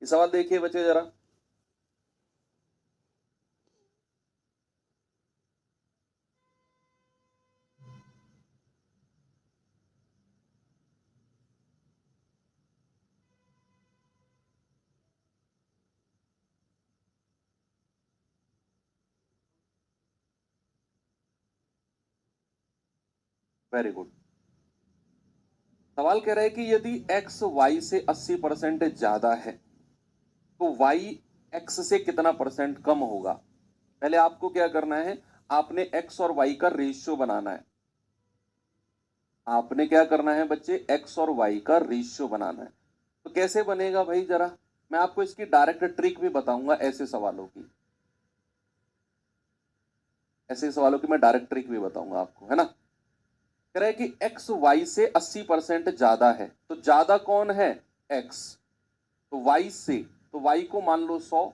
ये सवाल देखिए बच्चे जरा। Very good. सवाल कह रहा है कि यदि x y से 80% ज्यादा है तो y x से कितना परसेंट कम होगा। पहले आपको क्या करना है, आपने x और y का रेशियो बनाना है। आपने क्या करना है बच्चे, x और y का रेशियो बनाना है। तो कैसे बनेगा भाई, जरा मैं आपको इसकी डायरेक्ट ट्रिक भी बताऊंगा। ऐसे सवालों की मैं डायरेक्ट ट्रिक भी बताऊंगा आपको, है ना। कह रहा है कि x y से 80% ज्यादा है, तो ज्यादा कौन है, x। तो y से, तो y को मान लो 100,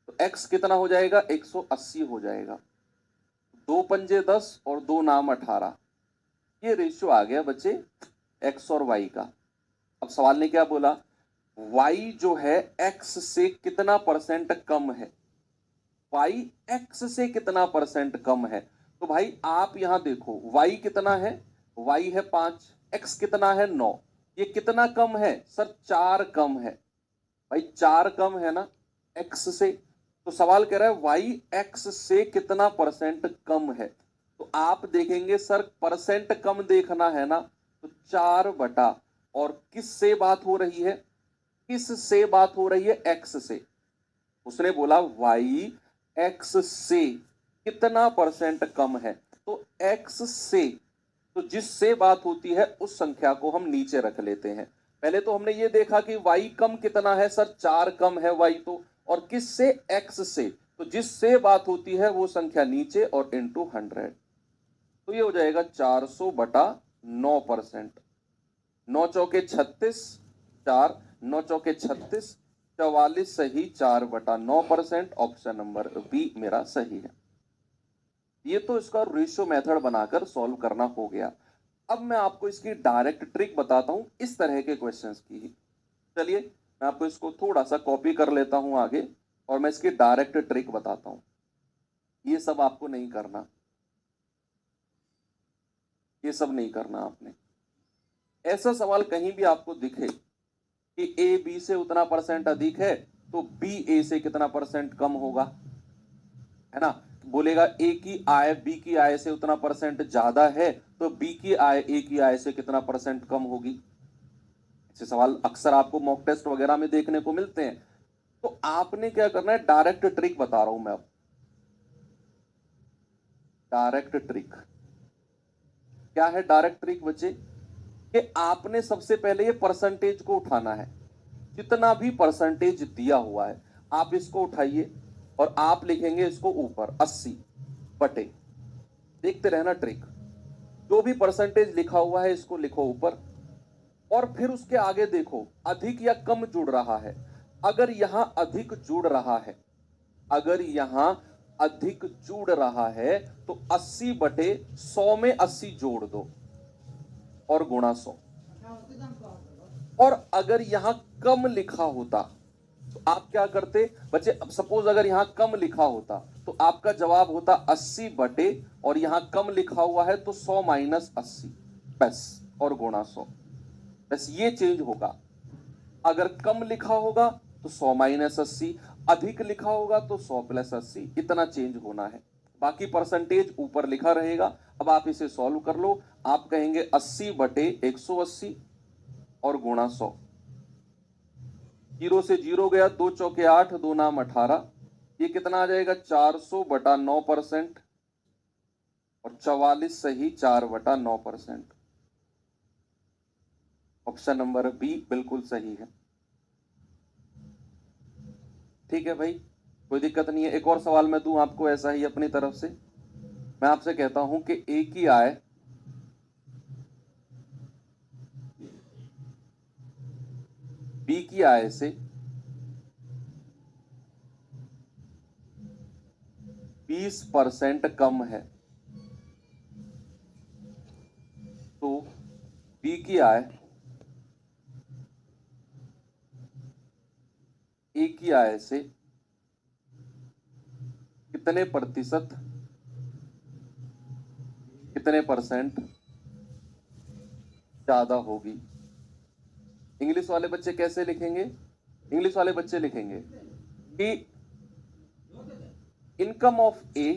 तो x कितना हो जाएगा, 180 हो जाएगा। दो पंजे 10 और दो नाम 18, ये रेशियो आ गया बच्चे x और y का। अब सवाल ने क्या बोला, y जो है x से कितना परसेंट कम है। y x से कितना परसेंट कम है। तो भाई आप यहां देखो, y कितना है, y है 5, x कितना है 9। ये कितना कम है सर, 4 कम है। भाई 4 कम है ना x से। तो सवाल कह रहा है y x से कितना परसेंट कम है। तो आप देखेंगे सर, परसेंट कम देखना है ना, तो 4 बटा, और किस से बात हो रही है, किस से बात हो रही है, x से। उसने बोला y x से कितना परसेंट कम है, तो x से, तो जिससे बात होती है उस संख्या को हम नीचे रख लेते हैं। पहले तो हमने ये देखा कि y कम कितना है सर, 4 कम है y तो, और किससे, x से। तो जिससे बात होती है वो संख्या नीचे और इंटू 100। तो ये हो जाएगा 400 बटा 9%। 9 चौके 36, 4 9 चौके 36, 44 सही, 4 बटा 9%। ऑप्शन नंबर बी मेरा सही है। ये तो इसका रेशियो मेथड बनाकर सॉल्व करना हो गया। अब मैं आपको इसकी डायरेक्ट ट्रिक बताता हूं इस तरह के क्वेश्चंस की। चलिए मैं आपको इसको थोड़ा सा कॉपी कर लेता हूं आगे, और मैं इसकी डायरेक्ट ट्रिक बताता हूं। ये सब आपको नहीं करना, ये सब नहीं करना आपने। ऐसा सवाल कहीं भी आपको दिखे कि ए बी से उतना परसेंट अधिक है, तो बी ए से कितना परसेंट कम होगा, है ना। बोलेगा ए की आय बी की आय से उतना परसेंट ज्यादा है, तो बी की आय ए की आय से कितना परसेंट कम होगी। ऐसे सवाल अक्सर आपको मॉक टेस्ट वगैरह में देखने को मिलते हैं। तो आपने क्या करना है, डायरेक्ट ट्रिक बता रहा हूं मैं अब। डायरेक्ट ट्रिक क्या है, डायरेक्ट ट्रिक बच्चे, कि आपने सबसे पहले ये परसेंटेज को उठाना है। जितना भी परसेंटेज दिया हुआ है आप इसको उठाइए, और आप लिखेंगे इसको ऊपर 80 बटे, देखते रहना ट्रिक। जो भी परसेंटेज लिखा हुआ है इसको लिखो ऊपर, और फिर उसके आगे देखो अधिक या कम जुड़ रहा है। अगर यहां अधिक जुड़ रहा है, अगर यहां अधिक जुड़ रहा है, तो 80 बटे 100 में 80 जोड़ दो और गुणा 100। और अगर यहां कम लिखा होता तो आप क्या करते बच्चे, अब सपोज अगर यहां कम लिखा होता तो आपका जवाब होता 80 बटे, और यहां कम लिखा हुआ है तो 100 माइनस 80 बस, और गुणा 100। बस ये चेंज होगा। अगर कम लिखा होगा तो 100 माइनस 80, अधिक लिखा होगा तो 100 प्लस 80, इतना चेंज होना है। बाकी परसेंटेज ऊपर लिखा रहेगा। अब आप इसे सॉल्व कर लो। आप कहेंगे 80 बटे 180 और गुणा 100। जीरो से जीरो गया, दो चौके 8, दो नाम 18। ये कितना आ जाएगा, 400 बटा 9%, और 44 सही, 4 बटा 9%। ऑप्शन नंबर बी बिल्कुल सही है। ठीक है भाई, कोई दिक्कत नहीं है। एक और सवाल मैं दूं आपको ऐसा ही अपनी तरफ से। मैं आपसे कहता हूं कि ए की आय बी की आय से 20% कम है, तो बी की आय ए की आय से कितने प्रतिशत, कितने परसेंट ज्यादा होगी। इंग्लिश वाले बच्चे कैसे लिखेंगे? इंग्लिश वाले बच्चे लिखेंगे कि इनकम ऑफ ए,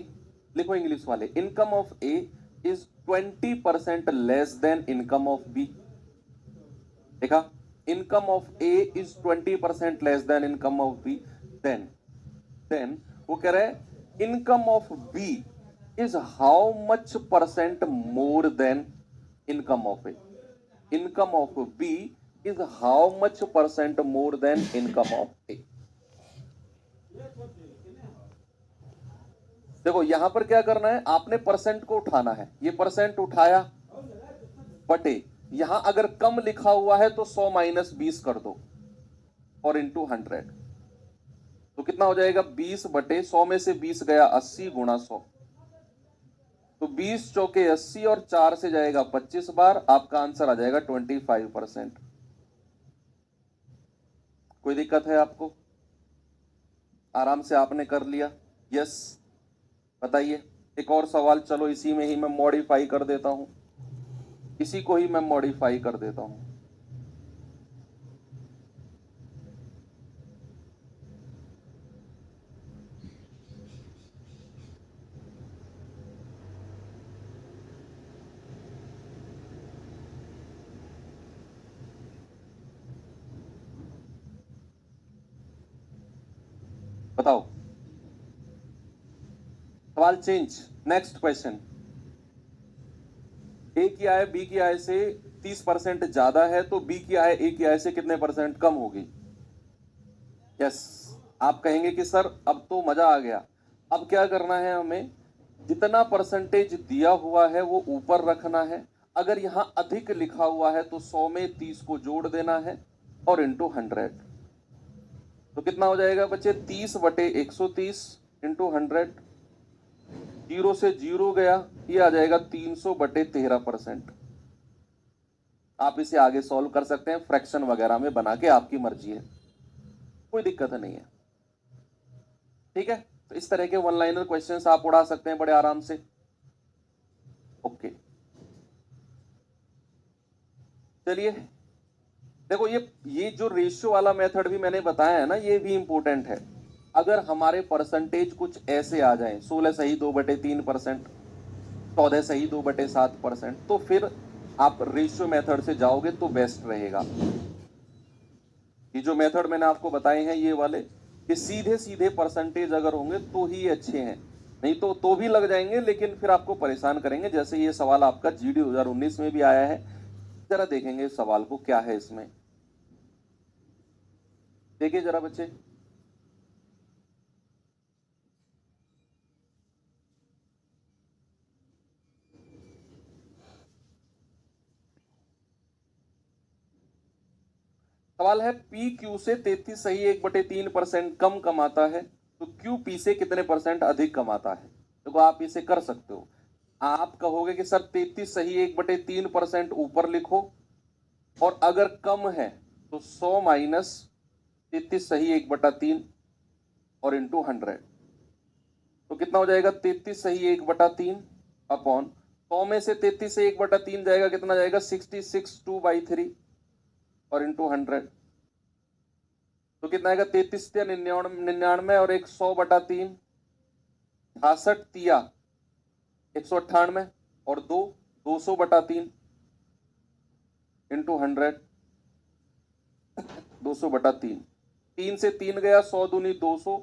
लिखो इंग्लिश वाले, income of A is 20% less than income of B. देखा, income of A is 20% less than income of B. Then वो कह रहे हैं income of B is how much percent more than income of A. Income of B is how much percent more than income of A. देखो यहां पर क्या करना है, आपने परसेंट को उठाना है, ये परसेंट उठाया बटे, यहां अगर कम लिखा हुआ है तो 100 माइनस 20 कर दो और इंटू 100, तो कितना हो जाएगा 20 बटे 100 में से 20 गया 80 गुणा 100, तो 20 चौके 80 और 4 से जाएगा 25 बार, आपका आंसर आ जाएगा 25%। कोई दिक्कत है आपको? आराम से आपने कर लिया। यस, बताइए एक और सवाल, चलो इसी में ही मैं मॉडिफाई कर देता हूं, इसी को ही मैं मॉडिफाई कर देता हूं। बताओ, सवाल चेंज। नेक्स्ट क्वेश्चन, ए की आय बी की आय से 30% ज्यादा है तो बी की आय ए की आय से कितने परसेंट कम होगी। यस, आप कहेंगे कि सर अब तो मजा आ गया, अब क्या करना है हमें, जितना परसेंटेज दिया हुआ है वो ऊपर रखना है, अगर यहां अधिक लिखा हुआ है तो 100 में 30 को जोड़ देना है और इंटू 100, तो कितना हो जाएगा बच्चे 30 बटे 130 इंटू 100, जीरो से जीरो गया, ये आ जाएगा 300 बटे 13%। आप इसे आगे सॉल्व कर सकते हैं फ्रैक्शन वगैरह में बना के, आपकी मर्जी है, कोई दिक्कत नहीं है। ठीक है, तो इस तरह के वन लाइनर क्वेश्चंस आप उड़ा सकते हैं बड़े आराम से। ओके, चलिए देखो, ये जो रेशियो वाला मेथड भी मैंने बताया है ना, ये भी इंपॉर्टेंट है। अगर हमारे परसेंटेज कुछ ऐसे आ जाएं, 16 सही 2/3%, 14 सही 2/7%, तो फिर आप रेशियो मेथड से जाओगे तो बेस्ट रहेगा। ये जो मेथड मैंने आपको बताए हैं ये वाले, कि सीधे सीधे परसेंटेज अगर होंगे तो ही अच्छे हैं, नहीं तो भी लग जाएंगे लेकिन फिर आपको परेशान करेंगे। जैसे ये सवाल आपका जीडी 2019 में भी आया है, जरा देखेंगे इस सवाल को क्या है इसमें, देखिए जरा बच्चे। सवाल है पी क्यू से 33 सही 1/3% कम कमाता है तो क्यू पी से कितने परसेंट अधिक कमाता है। देखो आप इसे कर सकते हो, आप कहोगे कि सर 33 सही 1/3% ऊपर लिखो, और अगर कम है तो 100 माइनस 33 सही 1/3 और इंटू 100, तो कितना हो जाएगा 33 सही 1/3 अपॉन 100 में से 33 से 1/3 जाएगा, कितना जाएगा 66 2/3 और इंटू 100, तो कितना आएगा 33 99 और 100/3, 66 तिया 198 और 200/3 इंटू 100, 200/3, 3 से 3 गया 100 दूनी 200,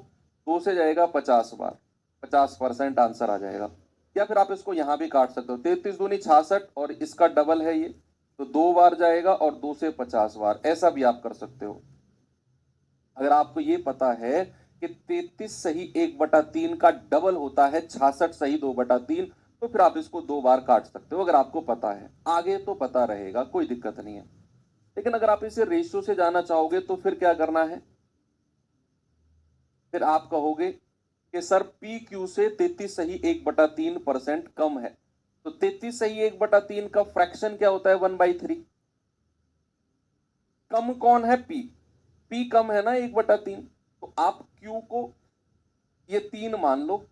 2 से जाएगा 50 बार, 50% आंसर आ जाएगा। या फिर आप इसको यहां भी काट सकते हो, 33 दूनी 66 और इसका डबल है ये, तो 2 बार जाएगा और 2 से 50 बार, ऐसा भी आप कर सकते हो। अगर आपको ये पता है कि 33 सही 1/3 का डबल होता है 66 सही 2/3, तो फिर आप इसको 2 बार काट सकते हो, अगर आपको पता है। आगे तो पता रहेगा, कोई दिक्कत नहीं है, लेकिन अगर आप इसे रेशियो से जाना चाहोगे तो फिर क्या करना है, फिर आप कहोगे कि सर पी क्यू से 33 सही 1/3% कम है, तो 33 सही 1/3 का फ्रैक्शन क्या होता है 1/3। कम कौन है, पी, पी कम है ना 1/3, तो आप Q को ये 3 मान लो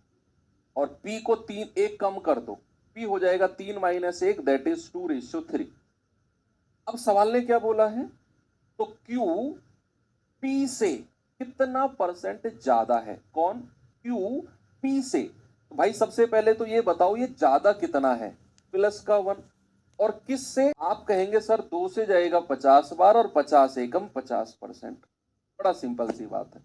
और P को 1 कम कर दो, P हो जाएगा 3 - 1 दैट इज 2:3। अब सवाल ने क्या बोला है, तो Q P से कितना परसेंट ज्यादा है, कौन, Q P से। तो भाई सबसे पहले तो ये बताओ ये ज्यादा कितना है, प्लस का 1, और किस से, आप कहेंगे सर 2 से जाएगा 50 बार और 50 एकम 50%। बड़ा सिंपल सी बात है,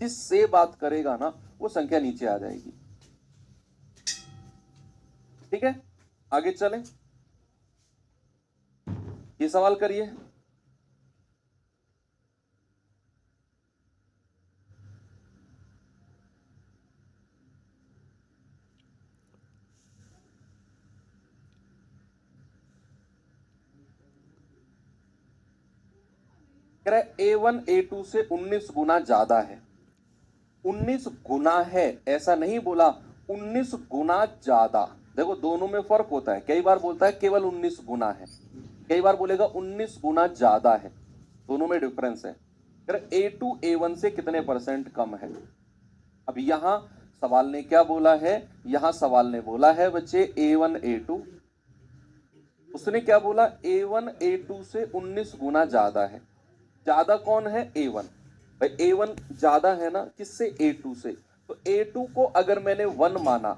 जिससे बात करेगा ना वो संख्या नीचे आ जाएगी। ठीक है, आगे चलें, ये सवाल करिए। कह रहे A1 A2 से 19 गुना ज्यादा है। 19 गुना है ऐसा नहीं बोला, 19 गुना ज्यादा। देखो दोनों में फर्क होता है, कई बार बोलता है केवल 19 गुना है, कई बार बोलेगा 19 गुना ज्यादा है, दोनों में डिफरेंस है। A2 A1 से कितने परसेंट कम है। अब यहां सवाल ने क्या बोला है, यहां सवाल ने बोला है बच्चे A1 A2, उसने क्या बोला A1 A2 से 19 गुना ज्यादा है। ज्यादा कौन है, A1। भाई A1 ज्यादा है ना किससे, A2 से। तो A2 को अगर मैंने 1 माना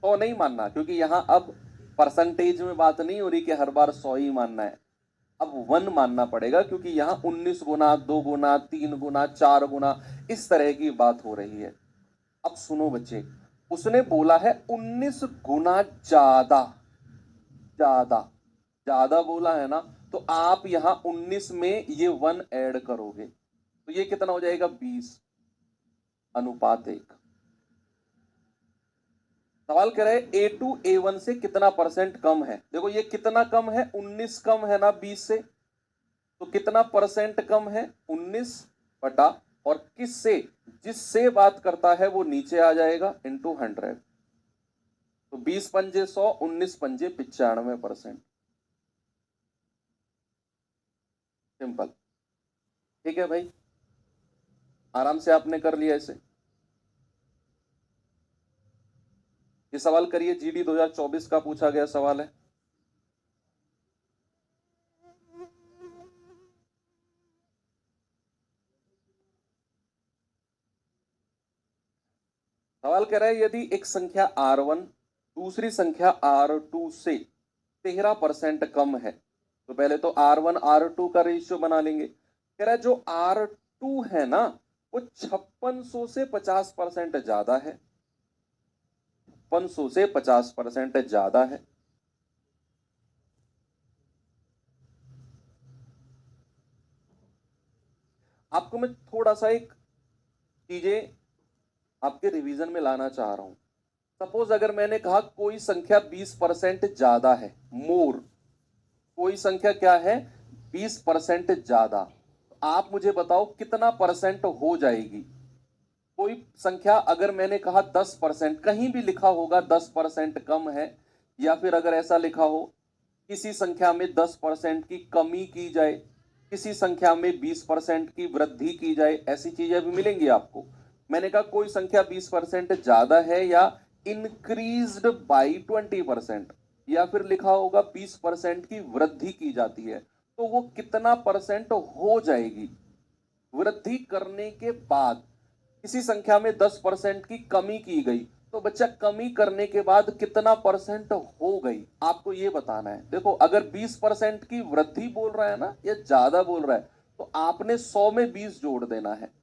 तो नहीं मानना, क्योंकि यहां अब परसेंटेज में बात नहीं हो रही कि हर बार 100 ही मानना है, अब 1 मानना पड़ेगा, क्योंकि यहां 19 गुना 2 गुना 3 गुना 4 गुना इस तरह की बात हो रही है। अब सुनो बच्चे, उसने बोला है 19 गुना ज्यादा, ज्यादा ज्यादा बोला है ना, तो आप यहां 19 में ये 1 ऐड करोगे तो ये कितना हो जाएगा, 20:1। सवाल कह रहे हैं A2 A1 से कितना परसेंट कम है। देखो ये कितना कम है, 19 कम है ना 20 से, तो कितना परसेंट कम है, 19 बटा, और किससे, जिससे बात करता है वो नीचे आ जाएगा इंटू 100। तो 20 पंजे 100, 19 पंजे 95%। सिंपल। ठीक है भाई, आराम से आपने कर लिया इसे। ये सवाल करिए, GD 2024 का पूछा गया सवाल है। सवाल कह रहा है यदि एक संख्या R1 दूसरी संख्या R2 से 13% कम है, तो पहले तो R1 R2 का रेशियो बना लेंगे। कह रहा है जो R2 है ना वो 5600 से 50% ज्यादा है, 5600 से 50% ज्यादा है। आपको मैं थोड़ा सा एक चीजें आपके रिवीजन में लाना चाह रहा हूं। सपोज अगर मैंने कहा कोई संख्या 20% ज्यादा है, मोर, कोई संख्या क्या है 20% ज्यादा, तो आप मुझे बताओ कितना परसेंट हो जाएगी। कोई संख्या अगर मैंने कहा 10%, कहीं भी लिखा होगा 10% कम है, या फिर अगर ऐसा लिखा हो किसी संख्या में 10% की कमी की जाए, किसी संख्या में 20% की वृद्धि की जाए, ऐसी चीजें भी मिलेंगी आपको। मैंने कहा कोई संख्या 20% ज्यादा है या इंक्रीज्ड बाई 20%, या फिर लिखा होगा 20% की वृद्धि की जाती है, तो वो कितना परसेंट हो जाएगी। वृद्धि करने के बाद किसी संख्या में 10% की कमी की गई, तो बच्चा कमी करने के बाद कितना परसेंट हो गई, आपको ये बताना है। देखो अगर 20% की वृद्धि बोल रहा है ना या ज्यादा बोल रहा है, तो आपने 100 में 20 जोड़ देना है।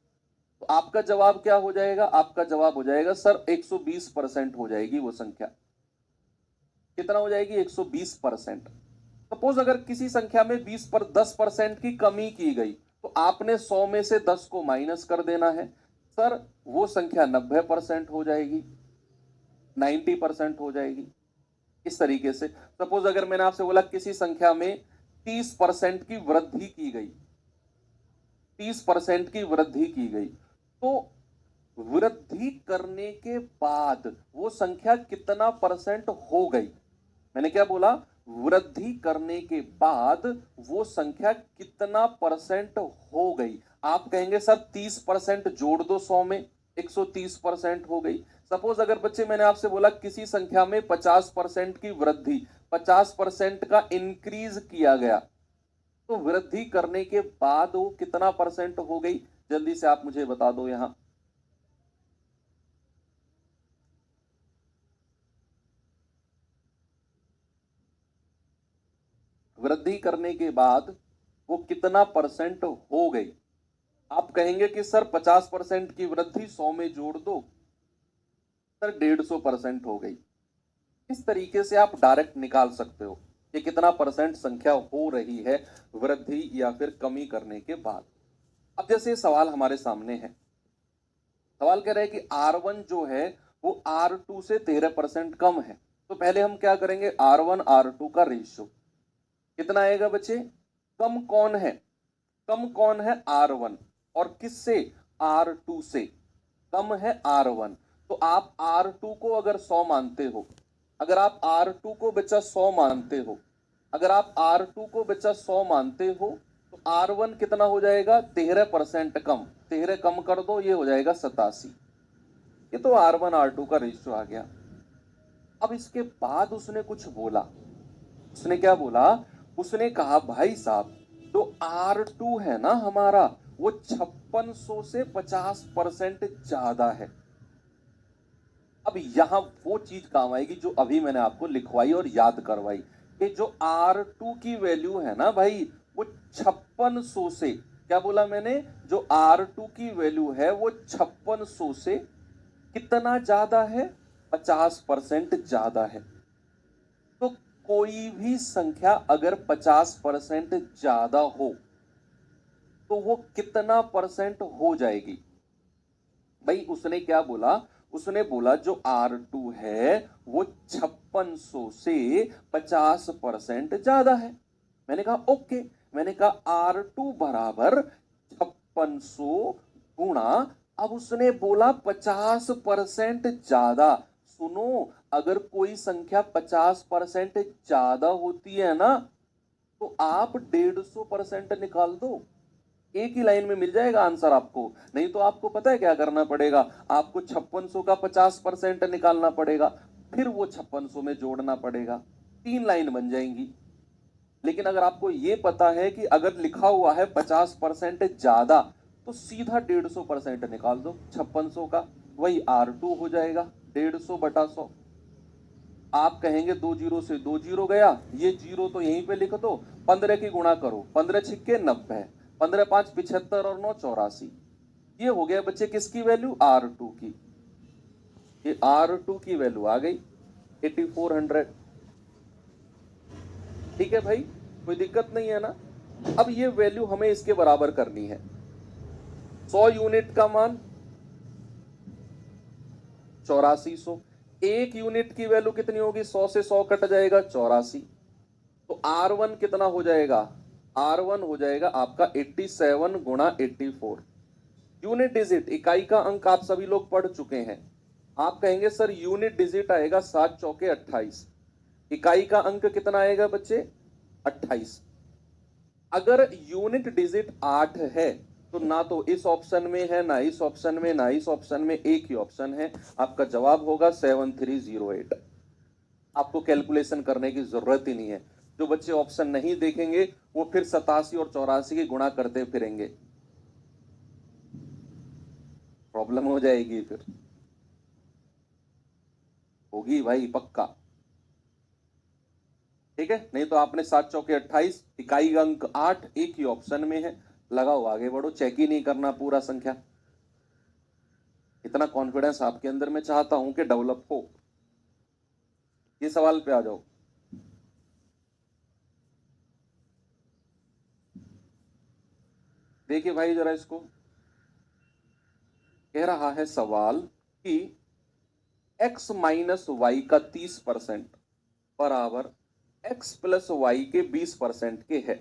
तो आपका जवाब क्या हो जाएगा, आपका जवाब हो जाएगा सर 120% हो जाएगी वो संख्या। कितना हो जाएगी, 120%। सपोज अगर किसी संख्या में 10% की कमी की गई, तो आपने 100 में से 10 को माइनस कर देना है, सर वो संख्या 90% हो जाएगी, 90% हो जाएगी। इस तरीके से सपोज अगर मैंने आपसे बोला किसी संख्या में 30% की वृद्धि की गई, 30% की वृद्धि की गई, तो वृद्धि करने के बाद वो संख्या कितना परसेंट हो गई। मैंने क्या बोला, वृद्धि करने के बाद वो संख्या कितना परसेंट हो गई। आप कहेंगे सर 30% जोड़ दो 100 में, 130% हो गई। सपोज अगर बच्चे मैंने आपसे बोला किसी संख्या में 50% की वृद्धि, 50% का इंक्रीज किया गया, तो वृद्धि करने के बाद वो कितना परसेंट हो गई, जल्दी से आप मुझे बता दो। यहां वृद्धि करने के बाद वो कितना परसेंट हो गई। आप कहेंगे कि सर 50% की वृद्धि 100 में जोड़ दो, सर 150% हो गई। इस तरीके से आप डायरेक्ट निकाल सकते हो कि कितना परसेंट संख्या हो रही है वृद्धि या फिर कमी करने के बाद। अब जैसे सवाल हमारे सामने है, सवाल कह रहे हैं कि R1 जो है वो R2 से 13% कम है। तो पहले हम क्या करेंगे, R1 R2 का रेशियो कितना आएगा बच्चे, कम कौन है, कम कौन है R1 और किससे, R2 से। कम है R1, तो आप R2 को अगर 100 मानते हो, अगर आप R2 को बच्चा 100 मानते हो, अगर आप R2 को बच्चा 100 मानते हो, तो R1 कितना हो जाएगा, 13% कम, 13 कम कर दो, ये हो जाएगा 87। ये तो R1 R2 का रेशियो आ गया। अब इसके बाद उसने कुछ बोला, उसने क्या बोला, उसने कहा भाई साहब तो R2 है ना हमारा, वो 5600 से 50% ज्यादा है। अब यहां वो चीज काम आएगी जो अभी मैंने आपको लिखवाई और याद करवाई कि जो R2 की वैल्यू है ना भाई, वो 5600 से, क्या बोला मैंने, जो R2 की वैल्यू है वो 5600 से कितना ज्यादा है, 50% ज्यादा है। तो कोई भी संख्या अगर 50% ज्यादा हो तो वो कितना परसेंट हो जाएगी। भाई उसने क्या बोला, उसने बोला जो R2 है वो 5600 से 50% ज्यादा है। मैंने कहा ओके, मैंने कहा R2 बराबर 5600 गुणा, अब उसने बोला 50% ज्यादा। सुनो, अगर कोई संख्या 50% ज्यादा होती है ना, तो आप 150% निकाल दो, एक ही लाइन में मिल जाएगा आंसर आपको। नहीं तो आपको पता है क्या करना पड़ेगा, आपको 5600 का 50% निकालना पड़ेगा, फिर वो 5600 में जोड़ना पड़ेगा, 3 लाइन बन जाएंगी। लेकिन अगर आपको ये पता है कि अगर लिखा हुआ है 50% ज्यादा, तो सीधा 150% निकाल दो 5600 का, वही R2 हो जाएगा 150 बटा 100। आप कहेंगे 2 जीरो से 2 जीरो गया, ये जीरो तो यहीं पे लिख दो, 15 की गुणा करो, 15 छिक्के 90, 15 5 75 और 9 84। ये हो गया बच्चे किसकी वैल्यू, R2 की। ये R2 की वैल्यू आ गई 8400। ठीक है भाई, कोई दिक्कत नहीं है ना। अब ये वैल्यू हमें इसके बराबर करनी है, 100 यूनिट का मान 8400, एक यूनिट की वैल्यू कितनी होगी, 100 से 100 कट जाएगा 84, तो R1 कितना हो जाएगा, R1 हो जाएगा आपका 87 गुणा 84। यूनिट डिजिट इकाई का अंक आप सभी लोग पढ़ चुके हैं। आप कहेंगे सर यूनिट डिजिट आएगा 7 चौके 28, इकाई का अंक कितना आएगा बच्चे, 28। अगर यूनिट डिजिट 8 है तो ना तो इस ऑप्शन में है, ना इस ऑप्शन में, ना इस ऑप्शन में, एक ही ऑप्शन है, आपका जवाब होगा 7308। आपको कैलकुलेशन करने की जरूरत ही नहीं है। जो बच्चे ऑप्शन नहीं देखेंगे वो फिर 87 और 84 की गुणा करते फिरेंगे, प्रॉब्लम हो जाएगी, फिर होगी भाई पक्का। ठीक है, नहीं तो आपने 7 चौके 28, इकाई अंक 8, एक ही ऑप्शन में है, लगाओ आगे बढ़ो, चेक ही नहीं करना पूरा संख्या। इतना कॉन्फिडेंस आपके अंदर मैं चाहता हूं कि डेवलप हो। ये सवाल पे आ जाओ। देखिए भाई जरा इसको, कह रहा है सवाल कि x माइनस वाई का 30% बराबर x प्लस वाई के 20% के है।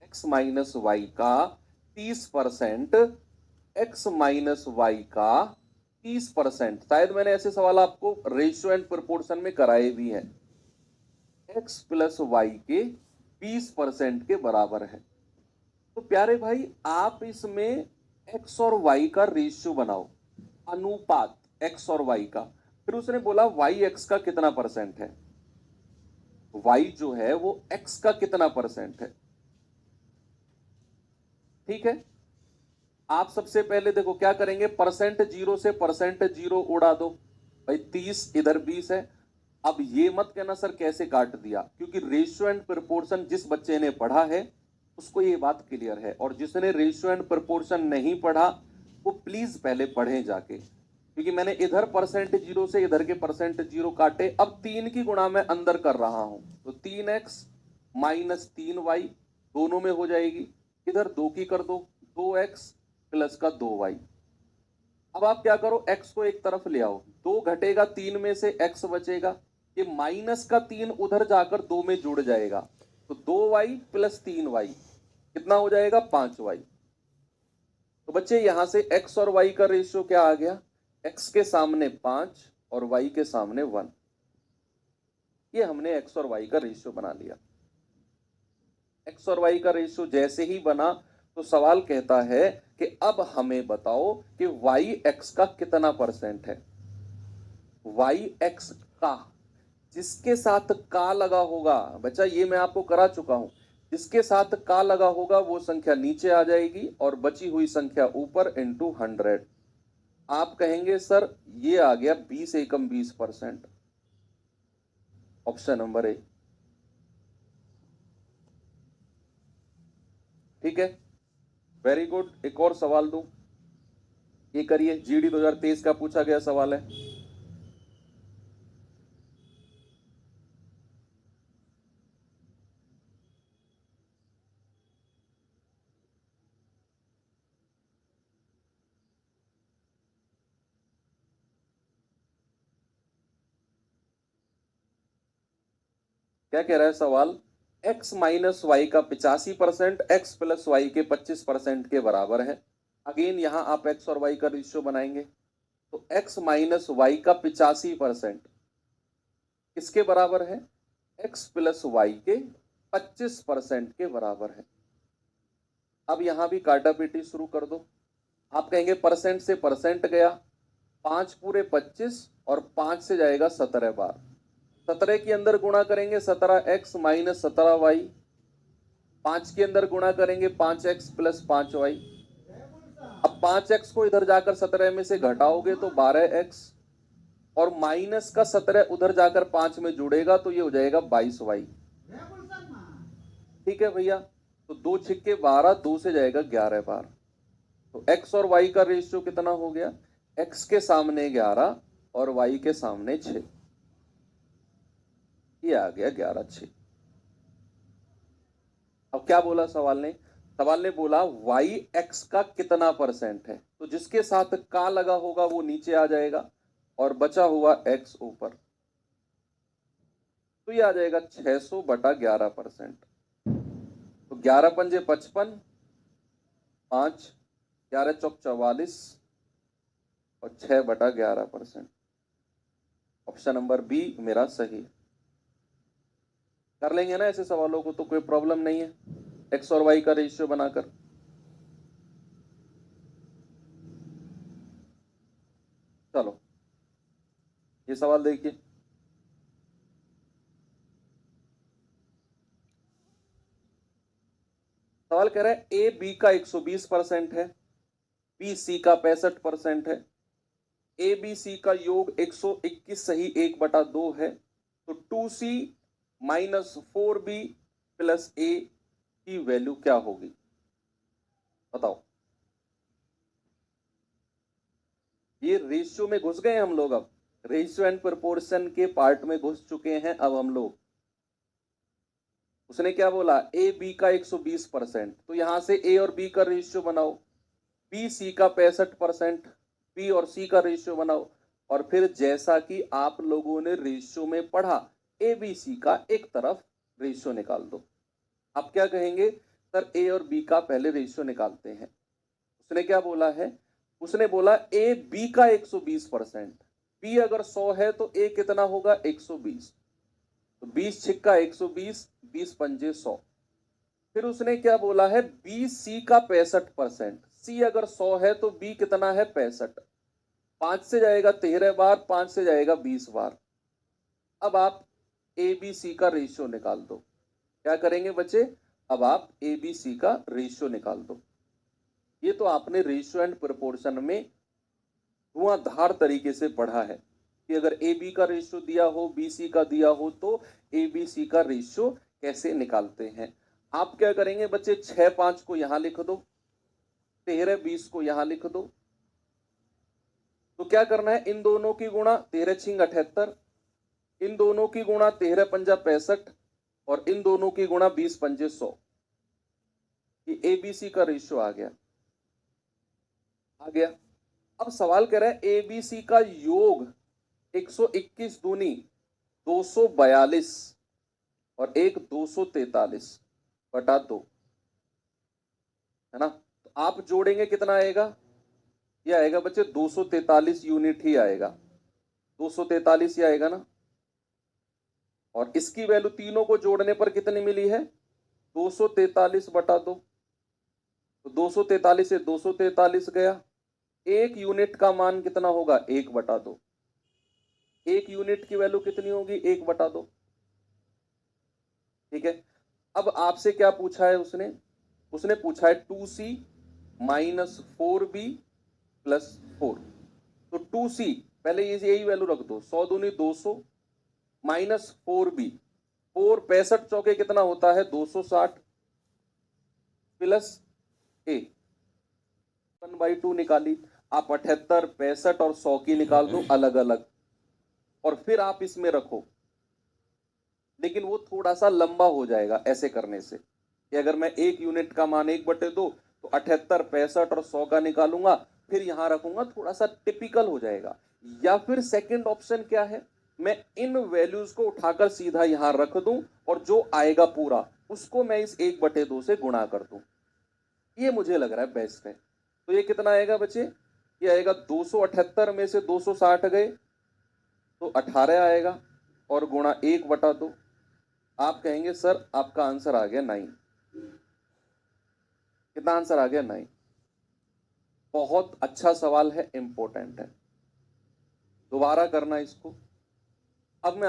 x माइनस वाई का 30%, x माइनस वाई का 30%, शायद मैंने ऐसे सवाल आपको रेशियो एंड प्रोपोर्शन में कराए भी हैं। x प्लस वाई के 20% के बराबर है। तो प्यारे भाई आप इसमें x और y का रेशियो बनाओ, अनुपात x और y का। फिर उसने बोला y x का कितना परसेंट है, y जो है वो x का कितना परसेंट है। ठीक है, आप सबसे पहले देखो क्या करेंगे, परसेंट जीरो से परसेंट जीरो उड़ा दो भाई, 30 इधर 20 है। अब ये मत कहना सर कैसे काट दिया, क्योंकि रेशियो एंड प्रोपोर्शन जिस बच्चे ने पढ़ा है उसको ये बात क्लियर है, और जिसने रेशियो एंड प्रोपोर्शन नहीं पढ़ा वो प्लीज पहले पढ़े जाके, क्योंकि मैंने इधर परसेंट जीरो से इधर के परसेंट जीरो काटे। अब 3 की गुणा मैं अंदर कर रहा हूं, तो 3x माइनस 3y दोनों में हो जाएगी, इधर 2 की कर दो, 2x प्लस का 2y। अब आप क्या करो, x को एक तरफ ले आओ, 2 घटेगा 3 में से x बचेगा, ये माइनस का 3 उधर जाकर 2 में जुड़ जाएगा, तो 2y प्लस 3y कितना हो जाएगा, 5y। तो बच्चे यहां से x और y का रेशियो क्या आ गया, x के सामने 5 और y के सामने 1। ये हमने x और y का रेशियो बना लिया। x और y का रेशियो जैसे ही बना तो सवाल कहता है कि अब हमें बताओ कि y x का कितना परसेंट है। y x का, जिसके साथ का लगा होगा बच्चा, ये मैं आपको करा चुका हूं, जिसके साथ का लगा होगा वो संख्या नीचे आ जाएगी और बची हुई संख्या ऊपर इंटू 100। आप कहेंगे सर ये आ गया 20 एकम 20%, ऑप्शन नंबर ए। ठीक है, वेरी गुड। एक और सवाल दूं, ये करिए, जीडी 2023 का पूछा गया सवाल है। क्या कह रहा है सवाल, x माइनस वाई का 85% x प्लस वाई के 25% के बराबर है। अगेन यहां आप x और y का रेशियो बनाएंगे, तो x माइनस वाई का 85% किसके बराबर है, x प्लस वाई के 25% के बराबर है। अब यहां भी काटा पीटी शुरू कर दो। आप कहेंगे परसेंट से परसेंट गया, 5 पूरे 25 और 5 से जाएगा 17 बार, 17 के अंदर गुणा करेंगे 17x माइनस 17y, 5 के अंदर गुणा करेंगे 5x प्लस 5y। अब 5x को इधर जाकर 17 में से घटाओगे तो 12x, और माइनस का 17 उधर जाकर 5 में जुड़ेगा तो ये हो जाएगा 22y। ठीक है भैया, तो 2 छिक्के 12, 2 से जाएगा 11 बार। तो x और y का रेशियो कितना हो गया, x के सामने 11 और y के सामने 6, ये आ गया 11/6। अब क्या बोला सवाल ने, सवाल ने बोला y x का कितना परसेंट है, तो जिसके साथ का लगा होगा वो नीचे आ जाएगा और बचा हुआ x ऊपर, तो ये आ जाएगा 600/11%। तो 11 पंजे 55, 5 11 चौक 44 और 6/11%। ऑप्शन नंबर बी मेरा सही। कर लेंगे ना ऐसे सवालों को, तो कोई प्रॉब्लम नहीं है, एक्स और वाई का रेशियो बनाकर। चलो ये सवाल देखिए, सवाल कह रहा है ए बी का 120% है, बी सी का 65% है, ए बी सी का योग 121 सही 1/2 है, तो 2c माइनस 4b प्लस ए की वैल्यू क्या होगी, बताओ। ये रेशियो में घुस गए हम लोग, अब रेशियो एंड प्रोपोर्शन के पार्ट में घुस चुके हैं अब हम लोग। उसने क्या बोला, ए बी का 120%, तो यहां से ए और बी का रेशियो बनाओ, बी सी का 65%, बी और सी का रेशियो बनाओ, और फिर जैसा कि आप लोगों ने रेशियो में पढ़ा ए बी सी का एक तरफ रेशियो निकाल दो। आप क्या कहेंगे, सर ए और बी का पहले रेशियो निकालते हैं। उसने क्या बोला है, उसने बोला ए बी का 120%, बी अगर 100 है तो ए कितना होगा 120, तो 20 छिक्का 120, 20 पंजे 100, फिर उसने क्या बोला है, बी सी का 65%। सी अगर 100 है तो बी कितना है, 65। 5 से जाएगा 13 बार, 5 से जाएगा 20 बार। अब आप ए बी सी का रेशियो निकाल दो। क्या करेंगे बच्चे, अब आप ए बी सी का रेशियो निकाल दो। ये तो आपने रेशियो एंड प्रोपोर्शन में धुआंधार तरीके से पढ़ा है कि अगर ए बी का रेशियो दिया हो, बी सी का दिया हो, तो ए बी सी का रेशियो कैसे निकालते हैं। आप क्या करेंगे बच्चे, 6 5 को यहां लिख दो, 13 20 को यहां लिख दो। तो क्या करना है, इन दोनों की गुणा 13 छिंग 78, इन दोनों की गुणा 13 पंजा 65 और इन दोनों की गुणा 20 पंजे 100। ये एबीसी का रेशियो आ गया। अब सवाल कह रहा है एबीसी का योग 121 दूनी 242 और एक 243 बटा 2 है ना। तो आप जोड़ेंगे कितना आएगा, ये आएगा बच्चे 243 यूनिट ही आएगा, 243 ही आएगा ना। और इसकी वैल्यू तीनों को जोड़ने पर कितनी मिली है, 243 बटा 2। तो 243 से 243 गया। एक यूनिट का मान कितना होगा, 1 बटा 2। एक यूनिट की वैल्यू कितनी होगी, 1 बटा 2। ठीक है। अब आपसे क्या पूछा है उसने पूछा है 2c माइनस 4b प्लस 4। तो 2c पहले यही वैल्यू रख दो, 100 दूनी 200 माइनस 4b, 4 65 चौके कितना होता है 260 प्लस a 1/2 निकाली। आप 78 65 और 100 की निकाल दो अलग अलग और फिर आप इसमें रखो। लेकिन वो थोड़ा सा लंबा हो जाएगा ऐसे करने से कि अगर मैं एक यूनिट का मान 1/2 तो 78 65 और 100 का निकालूंगा फिर यहां रखूंगा, थोड़ा सा टिपिकल हो जाएगा। या फिर सेकंड ऑप्शन क्या है, मैं इन वैल्यूज को उठाकर सीधा यहां रख दूं और जो आएगा पूरा उसको मैं इस 1/2 से गुणा कर दूं। ये मुझे लग रहा है बेस्ट है। तो ये कितना आएगा बच्चे, ये आएगा 278 में से 260 गए तो 18 आएगा और गुणा 1/2। आप कहेंगे सर आपका आंसर आ गया 9। कितना आंसर आ गया, 9। बहुत अच्छा सवाल है, इंपॉर्टेंट है, दोबारा करना इसको। अब मैं